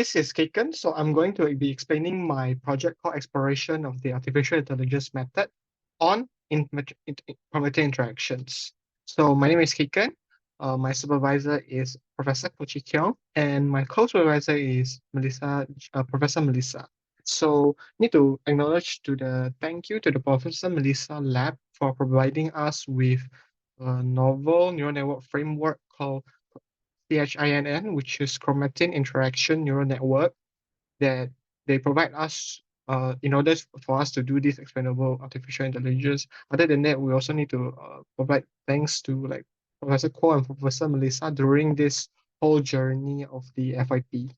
This is Caken, so I'm going to be explaining my project called Exploration of the Artificial Intelligence Method on Computer Interactions. So my name is Caken. My supervisor is Professor Kochi Kyung, and my co-supervisor is Professor Melissa. So need to acknowledge thank you to the Professor Melissa Lab for providing us with a novel neural network framework called CHINN, which is Chromatin Interaction Neural Network, that they provide us in order for us to do this explainable artificial intelligence. Other than that, we also need to provide thanks to like Professor Ko and Professor Melissa during this whole journey of the FIP.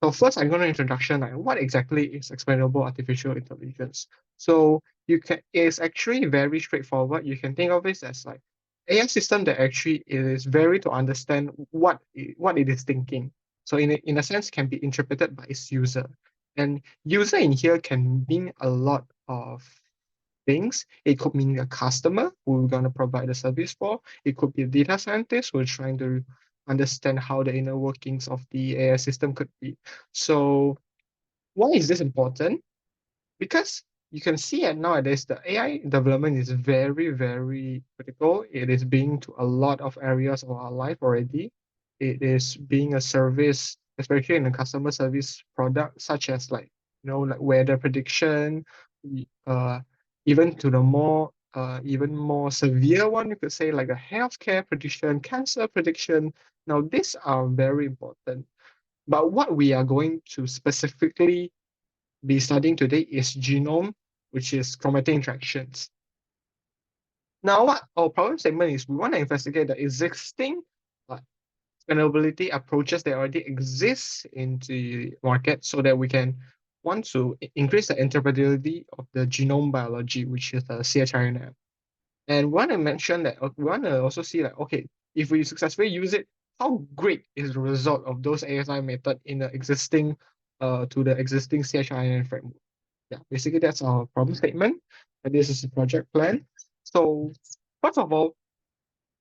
So first, I'm going to introduction like what exactly is explainable artificial intelligence. So it's actually very straightforward. You can think of it as like AI system that actually is very to understand what it is thinking. So in a sense, can be interpreted by its user. And user in here can mean a lot of things. It could mean a customer who we're going to provide a service for. It could be a data scientist who is trying to understand how the inner workings of the AI system could be. So why is this important? Because you can see it nowadays, the AI development is very, very critical. It is being to a lot of areas of our life already. It is being a service, especially in the customer service product, such as like weather prediction, uh, even to the even more severe one, you could say like a healthcare prediction, cancer prediction. Now, these are very important. But what we are going to specifically be studying today is genome, which is chromatin interactions. Now, what our problem statement is, we want to investigate the existing uh, explainability approaches that already exist in the market so that we can want to increase the interpretability of the genome biology, which is the CHINF. And we want to mention that we want to also see like, okay, if we successfully use it, how great is the result of those ASI method in the existing to the existing CHIN framework. Yeah, basically that's our problem statement, and this is the project plan. So first of all,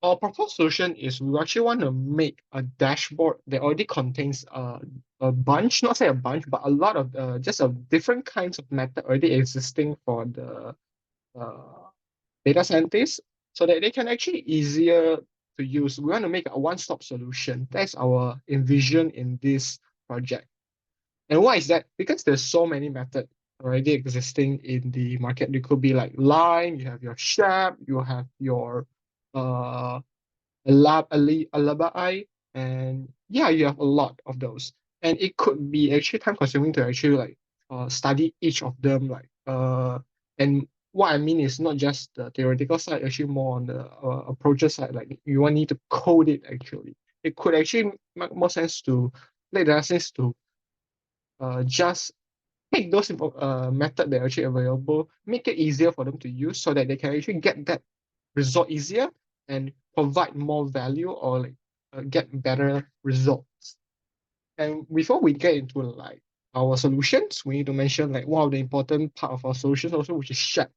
our proposed solution is we actually want to make a dashboard that already contains a bunch, not say a bunch, but a lot of just of different kinds of method already existing for the uh, data scientists so that they can actually easier to use. We want to make a one-stop solution. That's our envision in this project. And why is that? Because there's so many methods already existing in the market. It could be like Line, you have your Shap, you have your uh Alabai, and yeah, you have a lot of those. And it could be actually time consuming to actually like study each of them and what I mean is not just the theoretical side, actually more on the approaches side. Like you want need to code it actually. It could actually make more sense to let the sense to just take those method that are actually available, make it easier for them to use so that they can actually get that result easier and provide more value or like get better results. And before we get into like our solutions, we need to mention like one of the important part of our solutions also, which is shape.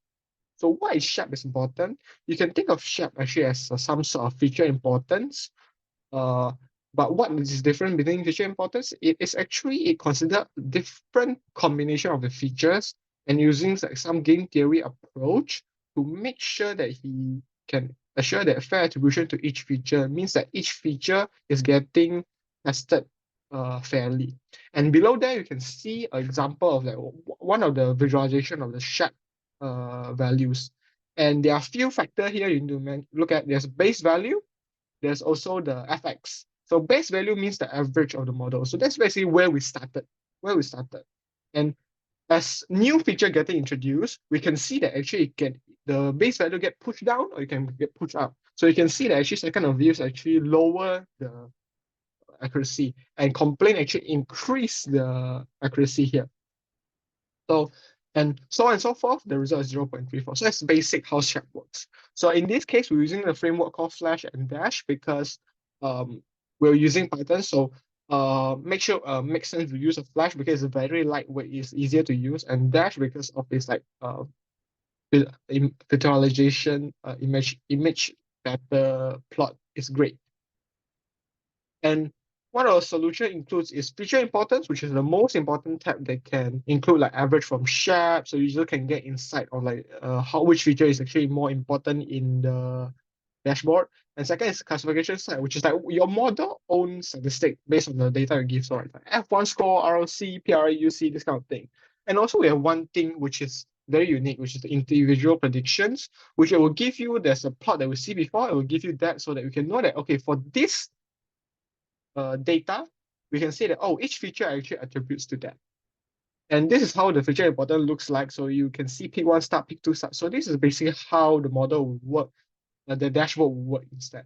So why is shape is important? You can think of shape actually as some sort of feature importance. Uh, but what is different between feature importance? It is actually it consider different combination of the features and using like some game theory approach to make sure that he can assure that fair attribution to each feature means that each feature is getting tested fairly. And below there, you can see an example of like one of the visualization of the shape values. And there are few factors here you need to look at. There's base value, there's also the FX. So base value means the average of the model. So that's basically where we started. And as new feature getting introduced, we can see that actually the base value get pushed down or it can get pushed up. So you can see that actually second of views actually lower the accuracy and complaint actually increase the accuracy here. So and so on and so forth, the result is 0.34. So that's basic how Sharp works. So in this case, we're using the framework called Flash and Dash because we're using Python. So make sure makes sense to use a Flash because it's very lightweight, it's easier to use, and Dash because of this like visualization image better plot is great. And What our solution includes is feature importance, which is the most important tab that can include like average from shape, so user can get insight on like how which feature is actually more important in the dashboard. And second is classification side, which is like your model own statistic based on the data you give. So like F1 score, ROC, PRUC, this kind of thing. And also we have one thing which is very unique, which is the individual predictions, which it will give you, there's a plot that we see before, it will give you that so that we can know that, okay, for this data, we can say that, oh, each feature actually attributes to that. And this is how the feature important looks like. So you can see pick one start, pick two start. So this is basically how the model will work, the dashboard will work instead.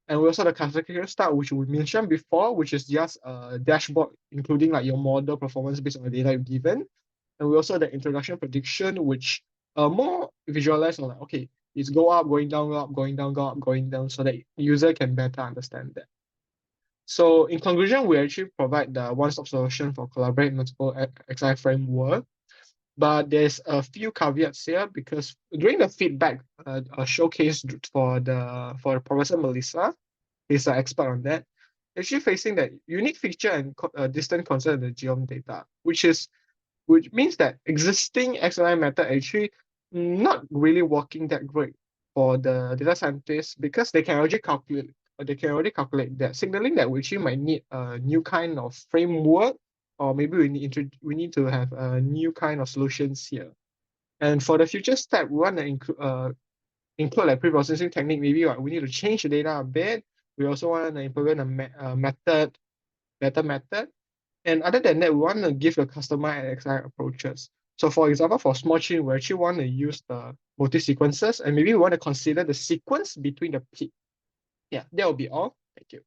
And we also have the classification start, which we mentioned before, which is just a dashboard, including like your model performance based on the data you've given. And we also have the introduction prediction, which more visualized on like, okay, it's go up, going down, go up, going down, go up, going down, so that user can better understand that. So in conclusion, we actually provide the one-stop solution for collaborate multiple XI framework, but there's a few caveats here because during the feedback showcase for Professor Melissa, he's an expert on that, actually facing that unique feature and distant concern in the geom data, which means that existing XLI method actually not really working that great for the data scientists because they can already calculate that, signaling that we actually might need a new kind of framework, or maybe we need to have a new kind of solutions here. And for the future step, we want to include like pre-processing technique. Maybe we need to change the data a bit. We also want to implement a better method. And other than that, we want to give the customer XI approaches. So for example, for small chain, we actually want to use the multi-sequences, and maybe we want to consider the sequence between the peak. Yeah, that will be all. Thank you.